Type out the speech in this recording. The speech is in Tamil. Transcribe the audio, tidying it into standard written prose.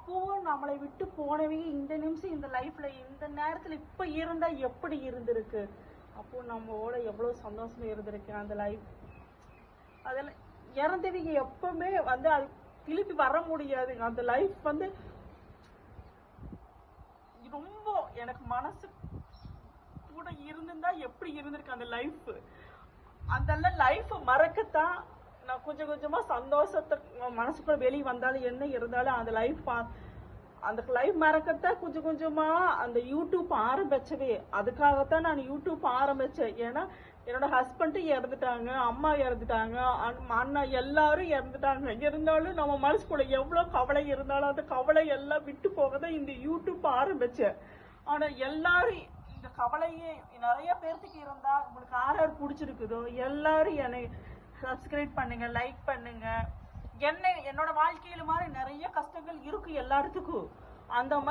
அப்பவும் நம்மளை விட்டு போனவங்க இந்த நிமிஷம் இந்த லைஃப்ல இந்த நேரத்துல இப்ப இருந்தா எப்படி இருந்திருக்கு, அப்போ நம்மளோட எவ்வளவு சந்தோஷமா இருந்திருக்கு அந்த லைஃப். அதெல்லாம் இறந்தவங்க எப்பவுமே வந்து அது திருப்பி வர முடியாது. அந்த லைஃப் வந்து ரொம்ப எனக்கு மனசு கூட இருந்திருந்தா எப்படி இருந்திருக்கு அந்த லைஃப். அந்த லைஃப் மறக்கத்தான் நான் கொஞ்சம் கொஞ்சமா சந்தோஷத்தை மனசுக்குள்ள வெளியே வந்தாலும் என்ன இருந்தாலும் அந்த லைஃப் மறக்கத்தான் கொஞ்சம் கொஞ்சமா அந்த யூடியூப் ஆரம்பிச்சவே. அதுக்காகத்தான் நான் யூடியூப் ஆரம்பிச்சேன். ஏன்னா என்னோட ஹஸ்பண்டும் இறந்துட்டாங்க, அம்மா இறந்துட்டாங்க, அண்ணா எல்லாரும் இறந்துட்டாங்க. இருந்தாலும் நம்ம மனசுக்குள்ள எவ்வளவு கவலை இருந்தாலும் அந்த கவலை எல்லாம் விட்டு போகதான் இந்த யூடியூப் ஆரம்பிச்சேன். ஆனா எல்லாரும் இந்த கவலையே நிறைய பேர்த்துக்கு இருந்தா உங்களுக்கு யார் பிடிச்சிருக்குதோ எல்லாரும் என்னை சப்ஸ்கிரைப் பண்ணுங்க, லைக் பண்ணுங்க. என்னோட வாழ்க்கையில மாதிரி நிறைய கஷ்டங்கள் இருக்கு எல்லாத்துக்கும். அந்த